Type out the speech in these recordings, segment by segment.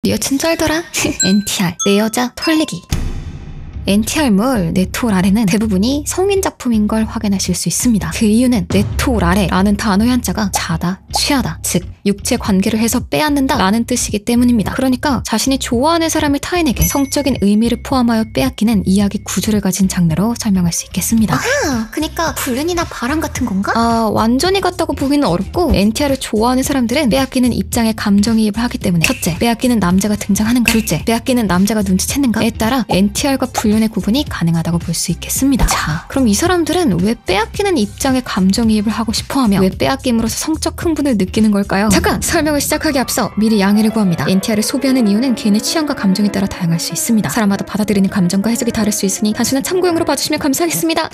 네 여친 쩔더라? NTR 내 여자 털리기. NTR물 네토 라레는 대부분이 성인 작품인 걸 확인하실 수 있습니다. 그 이유는 네토 라레라는 단어의 한자가 자다, 취하다, 즉 육체 관계를 해서 빼앗는다 라는 뜻이기 때문입니다. 그러니까 자신이 좋아하는 사람을 타인에게 성적인 의미를 포함하여 빼앗기는 이야기 구조를 가진 장르로 설명할 수 있겠습니다. 아하, 그니까 불륜이나 바람 같은 건가? 완전히 같다고 보기는 어렵고 NTR을 좋아하는 사람들은 빼앗기는 입장에 감정이입을 하기 때문에 첫째, 빼앗기는 남자가 등장하는가, 둘째, 빼앗기는 남자가 눈치챘는가에 따라 NTR과 불륜의 구분이 가능하다고 볼 수 있겠습니다. 자, 그럼 이 사람들은 왜 빼앗기는 입장에 감정이입을 하고 싶어하며 왜 빼앗김으로써 성적 흥분을 느끼는 걸까요? 잠깐! 설명을 시작하기 앞서 미리 양해를 구합니다. NTR을 소비하는 이유는 개인의 취향과 감정에 따라 다양할 수 있습니다. 사람마다 받아들이는 감정과 해석이 다를 수 있으니 단순한 참고용으로 봐주시면 감사하겠습니다.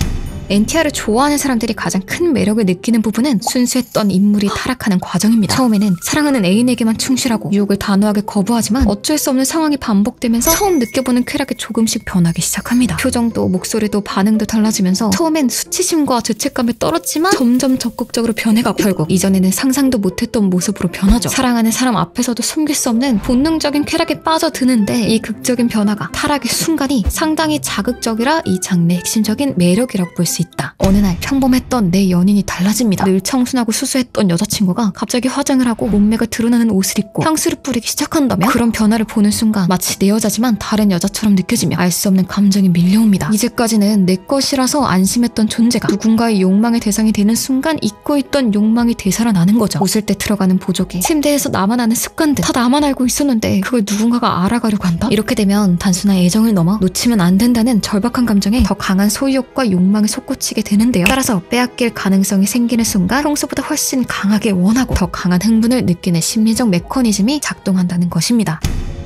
NTR을 좋아하는 사람들이 가장 큰 매력을 느끼는 부분은 순수했던 인물이 타락하는 과정입니다. 처음에는 사랑하는 애인에게만 충실하고 유혹을 단호하게 거부하지만 어쩔 수 없는 상황이 반복되면서 처음 느껴보는 쾌락이 조금씩 변하기 시작합니다. 표정도 목소리도 반응도 달라지면서 처음엔 수치심과 죄책감에 떨었지만 점점 적극적으로 변해가고 결국 이전에는 상상도 못했던 모습으로 변하죠. 사랑하는 사람 앞에서도 숨길 수 없는 본능적인 쾌락에 빠져드는데 이 극적인 변화가 타락의 순간이 상당히 자극적이라 이 장르의 핵심적인 매력이라고 볼 수 있다. 어느 날 평범했던 내 연인이 달라집니다. 늘 청순하고 수수했던 여자친구가 갑자기 화장을 하고 몸매가 드러나는 옷을 입고 향수를 뿌리기 시작한다면 그런 변화를 보는 순간 마치 내 여자지만 다른 여자처럼 느껴지며 알 수 없는 감정이 밀려옵니다. 이제까지는 내 것이라서 안심했던 존재가 누군가의 욕망의 대상이 되는 순간 잊고 있던 욕망이 되살아나는 거죠. 웃을 때 들어가는 보조개, 침대에서 나만 아는 습관들 다 나만 알고 있었는데 그걸 누군가가 알아가려고 한다? 이렇게 되면 단순한 애정을 넘어 놓치면 안 된다는 절박한 감정에 더 강한 소유욕과 욕망에 솟구치게 되는데요. 따라서 빼앗길 가능성이 생기는 순간 평소보다 훨씬 강하게 원하고 더 강한 흥분을 느끼는 심리적 메커니즘이 작동한다는 것입니다.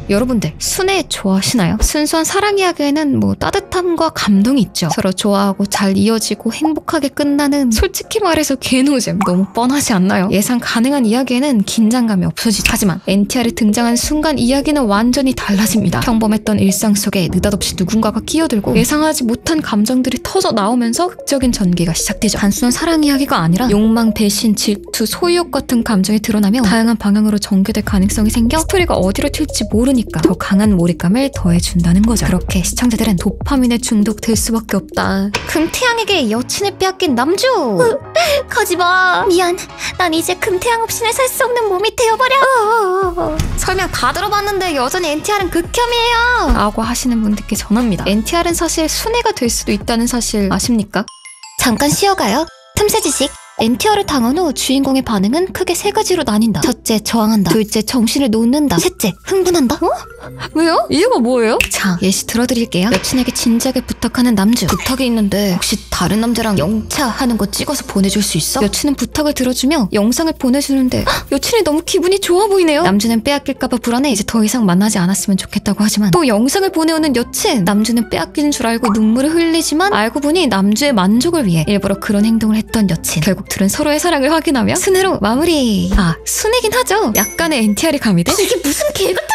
여러분들 순애 좋아하시나요? 순수한 사랑 이야기에는 따뜻함과 감동이 있죠. 서로 좋아하고 잘 이어지고 행복하게 끝나는 솔직히 말해서 개노잼 너무 뻔하지 않나요? 예상 가능한 이야기에는 긴장감이 없어지죠. 하지만 NTR이 등장한 순간 이야기는 완전히 달라집니다. 평범했던 일상 속에 느닷없이 누군가가 끼어들고 예상하지 못한 감정들이 터져 나오면서 극적인 전개가 시작되죠. 단순한 사랑 이야기가 아니라 욕망, 배신, 질투, 소유욕 같은 감정이 드러나며 다양한 방향으로 전개될 가능성이 생겨 스토리가 어디로 튈지 모르니까 더 강한 몰입감을 더해준다는 거죠. 그렇게 시청자들은 도파민에 중독될 수밖에 없다. 금태양에게 여친을 빼앗긴 남주! 가지마. 미안. 난 이제 금태양 없이는 살 수 없는 몸이 되어버려. 설명 다 들어봤는데 여전히 NTR은 극혐이에요 라고 하시는 분들께 전합니다. NTR은 사실 순애가 될 수도 있다는 사실 아십니까? 잠깐 쉬어가요. 틈새 지식. NTR을 당한 후 주인공의 반응은 크게 세 가지로 나뉜다. 첫째, 저항한다. 둘째, 정신을 놓는다. 셋째, 흥분한다. 왜요? 이유가 뭐예요? 자, 예시 들어드릴게요. 여친에게 진지하게 부탁하는 남주. 부탁이 있는데 혹시 다른 남자랑 영차 하는 거 찍어서 보내줄 수 있어? 여친은 부탁을 들어주며 영상을 보내주는데 여친이 너무 기분이 좋아 보이네요. 남주는 빼앗길까봐 불안해 이제 더 이상 만나지 않았으면 좋겠다고 하지만 또 영상을 보내오는 여친. 남주는 빼앗기는 줄 알고 눈물을 흘리지만 알고 보니 남주의 만족을 위해 일부러 그런 행동을 했던 여친. 결국 둘은 서로의 사랑을 확인하며 순애로 마무리. 순애긴 하죠. 약간의 NTR이 가미돼? 이게 무슨 개 같은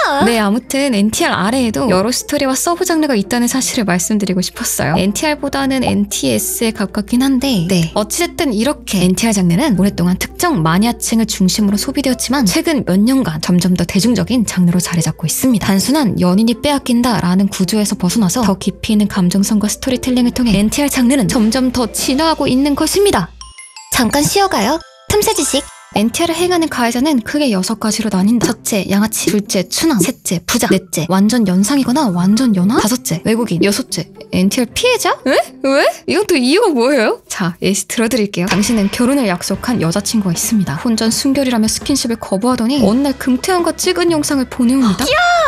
소리야. 네, 아무튼 NTR 아래에도 여러 스토리와 서브 장르가 있다는 사실을 말씀드리고 싶었어요. NTR보다는 NTS에 가깝긴 한데 네, 어찌됐든 이렇게 NTR 장르는 오랫동안 특정 마니아층을 중심으로 소비되었지만 최근 몇 년간 점점 더 대중적인 장르로 자리 잡고 있습니다. 단순한 연인이 빼앗긴다 라는 구조에서 벗어나서 더 깊이 있는 감정선과 스토리텔링을 통해 NTR 장르는 점점 더 진화하고 있는 것입니다. 잠깐 쉬어가요. 틈새 지식. NTR을 행하는 가해자는 크게 6가지로 나뉜다. 첫째, 양아치. 둘째, 추남. 셋째, 부자. 넷째, 완전 연상이거나 완전 연하. 다섯째, 외국인. 여섯째, NTR 피해자? 왜? 이건 또 이유가 뭐예요? 자, 예시 들어드릴게요. 당신은 결혼을 약속한 여자친구가 있습니다. 혼전 순결이라며 스킨십을 거부하더니 어느 날 금태양과 찍은 영상을 보내옵니다.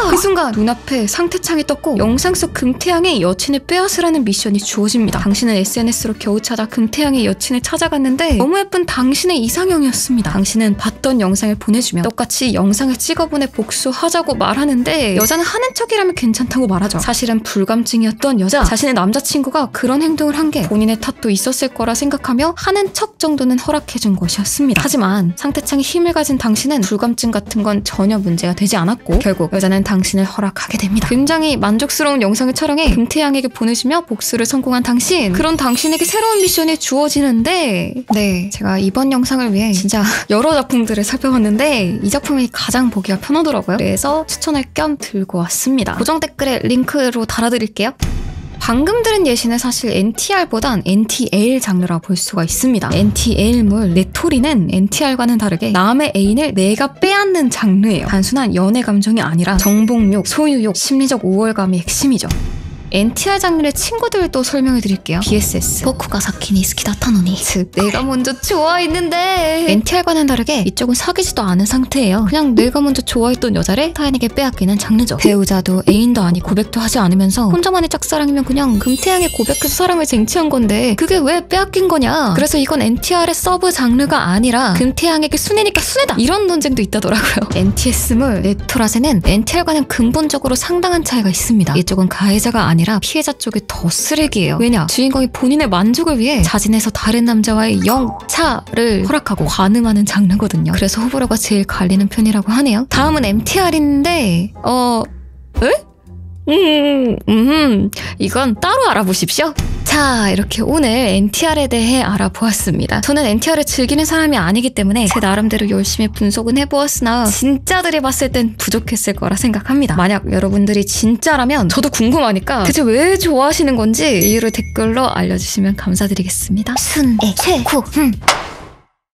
그 순간 눈앞에 상태창이 떴고 영상 속 금태양의 여친을 빼앗으라는 미션이 주어집니다. 당신은 SNS로 겨우 찾아 금태양의 여친을 찾아갔는데 너무 예쁜 당신의 이상형이었습니다. 당신은 봤던 영상을 보내주며 똑같이 영상을 찍어보내 복수하자고 말하는데 여자는 하는 척이라면 괜찮다고 말하죠. 사실은 불감증이었던 여자. 자신의 남자친구가 그런 행동을 한 게 본인의 탓도 있었을 거라 생각하며 하는 척 정도는 허락해준 것이었습니다. 하지만 상태창에 힘을 가진 당신은 불감증 같은 건 전혀 문제가 되지 않았고 결국 여자는 당신을 허락하게 됩니다. 굉장히 만족스러운 영상을 촬영해 금태양에게 보내주며 복수를 성공한 당신. 그런 당신에게 새로운 미션이 주어지는데 네, 제가 이번 영상을 위해 진짜 여러 작품들을 살펴봤는데 이 작품이 가장 보기가 편하더라고요. 그래서 추천할 겸 들고 왔습니다. 고정 댓글에 링크로 달아드릴게요. 방금 들은 예시는 사실 NTR보단 NTL 장르라 볼 수가 있습니다. NTL물 레토리는 NTR과는 다르게 남의 애인을 내가 빼앗는 장르예요. 단순한 연애 감정이 아니라 정복욕, 소유욕, 심리적 우월감이 핵심이죠. NTR 장르의 친구들도 설명해 드릴게요. BSS 보쿠가 사키니 스키다타노니. 즉 내가 먼저 좋아했는데 NTR과는 다르게 이쪽은 사귀지도 않은 상태예요. 그냥 내가 먼저 좋아했던 여자를 타인에게 빼앗기는 장르죠. 배우자도 애인도 아니 고백도 하지 않으면서 혼자만의 짝사랑이면 그냥 금태양에 고백해서 사랑을 쟁취한 건데 그게 왜 빼앗긴 거냐. 그래서 이건 NTR의 서브 장르가 아니라 금태양에게 순애니까 순애다 이런 논쟁도 있다더라고요. NTS물 레토라세는 NTR과는 근본적으로 상당한 차이가 있습니다. 이쪽은 가해자가 아니라 피해자 쪽이 더 쓰레기예요. 왜냐? 주인공이 본인의 만족을 위해 자진해서 다른 남자와의 영차를 허락하고 관음하는 장르거든요. 그래서 호불호가 제일 갈리는 편이라고 하네요. 다음은 MTR인데 이건 따로 알아보십시오. 자, 이렇게 오늘 NTR에 대해 알아보았습니다. 저는 NTR을 즐기는 사람이 아니기 때문에 제 나름대로 열심히 분석은 해보았으나 진짜들이 봤을 땐 부족했을 거라 생각합니다. 만약 여러분들이 진짜라면 저도 궁금하니까 대체 왜 좋아하시는 건지 이유를 댓글로 알려주시면 감사드리겠습니다. 순애 최고.